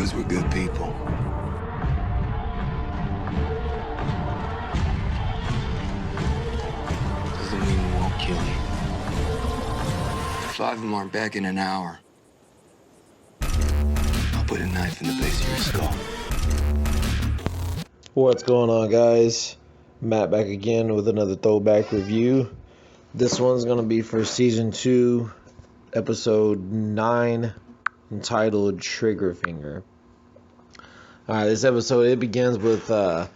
because we're good people. Doesn't mean we won't kill you. 5 of them aren't back in an hour. I'll put a knife in the base of your skull. What's going on, guys? Matt back again with another throwback review. This one's going to be for Season 2, Episode 9, entitled Triggerfinger. Alright, this episode, it begins with an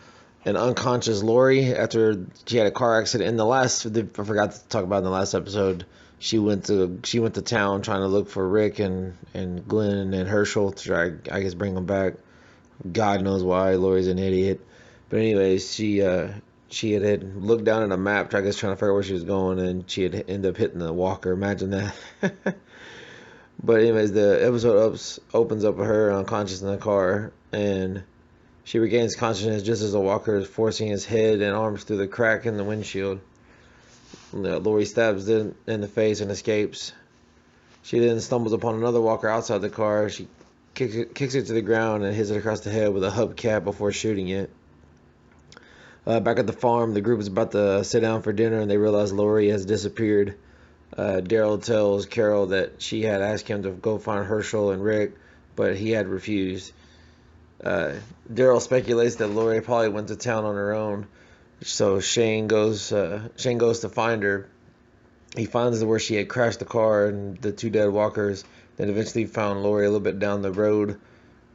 unconscious Lori after she had a car accident. I forgot to talk about in the last episode, she went to town trying to look for Rick and Glenn and Herschel to try, I guess, bring them back. God knows why. Lori's an idiot. But anyways, she had looked down at a map, I guess, trying to figure out where she was going, and she had ended up hitting the walker. Imagine that. But anyways, the episode opens up with her unconscious in the car, and she regains consciousness just as the walker is forcing his head and arms through the crack in the windshield. Lori stabs it in the face and escapes. She then stumbles upon another walker outside the car. She kicks it to the ground and hits it across the head with a hubcap before shooting it. Back at the farm, the group is about to sit down for dinner, and they realize Lori has disappeared. Daryl tells Carol that she had asked him to go find Herschel and Rick, but he had refused. Daryl speculates that Lori probably went to town on her own, so Shane goes to find her. He finds where she had crashed the car and the two dead walkers. Then eventually found Lori a little bit down the road,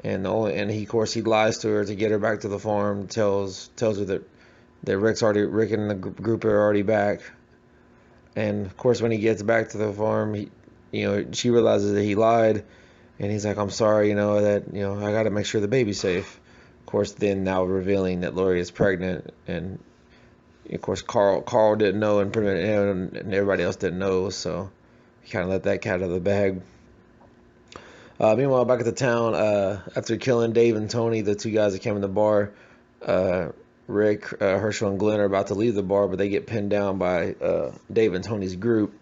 and he lies to her to get her back to the farm. Tells her that Rick and the group are already back. And of course, when he gets back to the farm, she realizes that he lied, and he's like, "I'm sorry, I got to make sure the baby's safe." Of course, then now revealing that Lori is pregnant, and of course Carl didn't know, and everybody else didn't know, so he kind of let that cat out of the bag. Meanwhile, back at the town, after killing Dave and Tony, the two guys that came in the bar, Rick, Herschel, and Glenn are about to leave the bar, but they get pinned down by Dave and Tony's group.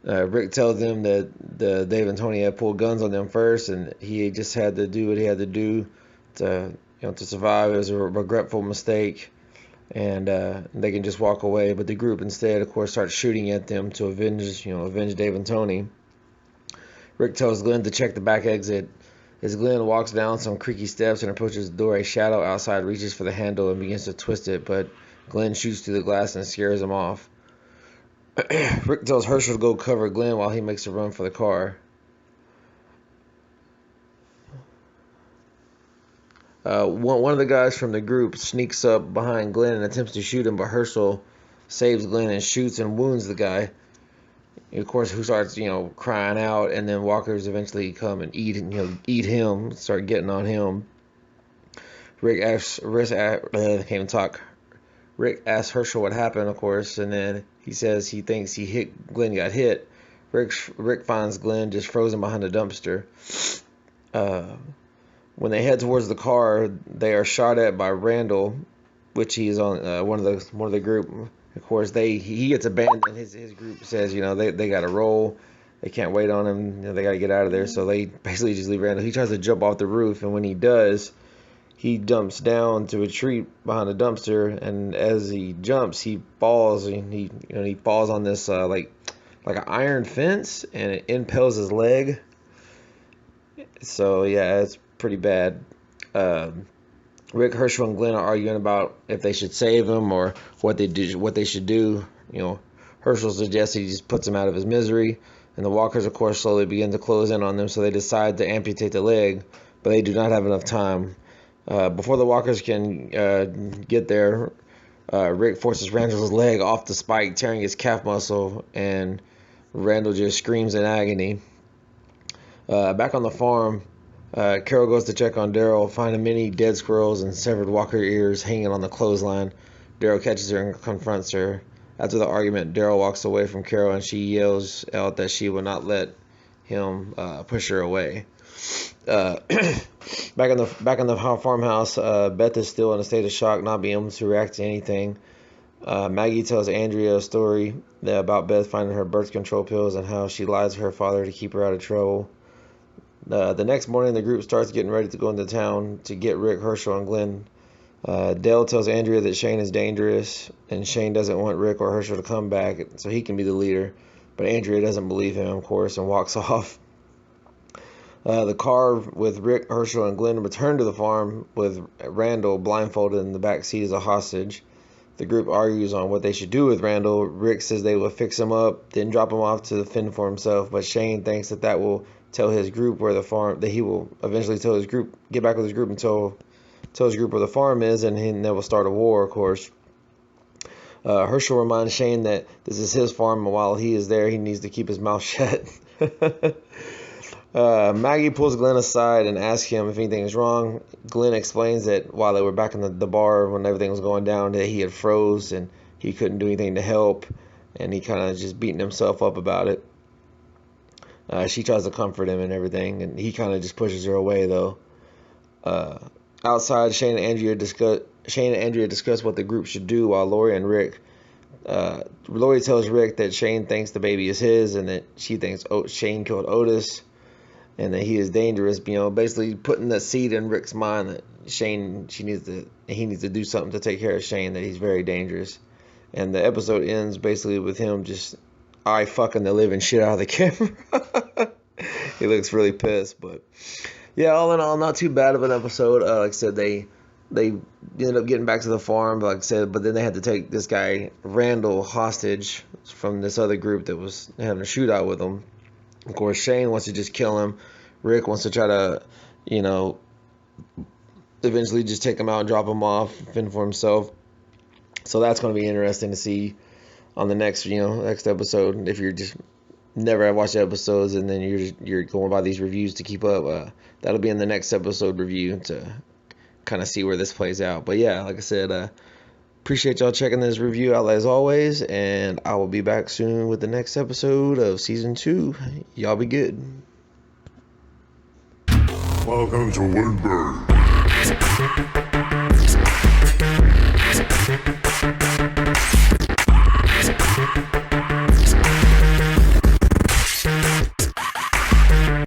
Rick tells them that Dave and Tony had pulled guns on them first, and he just had to do what he had to do to survive. It was a regretful mistake, and they can just walk away. But the group instead, of course, starts shooting at them to avenge Dave and Tony. Rick tells Glenn to check the back exit. As Glenn walks down some creaky steps and approaches the door, a shadow outside reaches for the handle and begins to twist it, but Glenn shoots through the glass and scares him off. Rick tells Herschel to go cover Glenn while he makes a run for the car. One of the guys from the group sneaks up behind Glenn and attempts to shoot him, but Herschel saves Glenn and shoots and wounds the guy. Of course, who starts, crying out, and then walkers eventually come and eat him, start getting on him. Rick asks Herschel what happened, of course, and then he says he thinks Glenn got hit. Rick finds Glenn just frozen behind a dumpster. When they head towards the car, they are shot at by Randall, which he is on one of the group. Of course, he gets abandoned. His group says, they got to roll. They can't wait on him. They got to get out of there. So they basically just leave Randall. He tries to jump off the roof, and when he does, he jumps down to retreat behind a dumpster. And as he jumps, he falls, and he falls on this like an iron fence, and it impales his leg. So yeah, it's pretty bad. Rick, Herschel, and Glenn are arguing about if they should save him or what they should do. Herschel suggests he just puts him out of his misery, and the walkers, of course, slowly begin to close in on them, so they decide to amputate the leg, but they do not have enough time. Before the walkers can get there, Rick forces Randall's leg off the spike, tearing his calf muscle, and Randall just screams in agony. Back on the farm, Carol goes to check on Daryl, finding many dead squirrels and severed walker ears hanging on the clothesline. Daryl catches her and confronts her. After the argument, Daryl walks away from Carol, and she yells out that she will not let him push her away. Back in the farmhouse, Beth is still in a state of shock, not being able to react to anything. Maggie tells Andrea a story about Beth finding her birth control pills and how she lied to her father to keep her out of trouble. The next morning, the group starts getting ready to go into town to get Rick, Herschel, and Glenn. Dale tells Andrea that Shane is dangerous, and Shane doesn't want Rick or Herschel to come back so he can be the leader. But Andrea doesn't believe him, of course, and walks off. The car with Rick, Herschel, and Glenn return to the farm with Randall blindfolded in the back seat as a hostage. The group argues on what they should do with Randall. Rick says they will fix him up, then drop him off to fend for himself. But Shane thinks that will tell his group where the farm, that he will eventually tell his group, get back with his group and tell his group where the farm is, and they will start a war, of course. Herschel reminds Shane that this is his farm, and while he is there, he needs to keep his mouth shut. Maggie pulls Glenn aside and asks him if anything is wrong. Glenn explains that while they were back in the bar when everything was going down, that he had froze and he couldn't do anything to help, and he kind of just beating himself up about it. She tries to comfort him and everything, and he kind of just pushes her away, though. Outside, Shane and Andrea discuss what the group should do, while Lori tells Rick that Shane thinks the baby is his, and that she thinks Shane killed Otis, and that he is dangerous. Basically putting that seed in Rick's mind that he needs to do something to take care of Shane, that he's very dangerous. And the episode ends basically with him just fucking the living shit out of the camera. He looks really pissed, but yeah, all in all, not too bad of an episode. Like I said, they ended up getting back to the farm, like I said, but then they had to take this guy Randall hostage from this other group that was having a shootout with him. Of course, Shane wants to just kill him. Rick wants to try to, eventually just take him out and drop him off, fend for himself. So that's going to be interesting to see on the next episode. If you're just never have watched the episodes and then you're going by these reviews to keep up, that'll be in the next episode review to kind of see where this plays out. But yeah, like I said, appreciate y'all checking this review out as always, and I will be back soon with the next episode of season 2. Y'all be good. Welcome to Woodburn.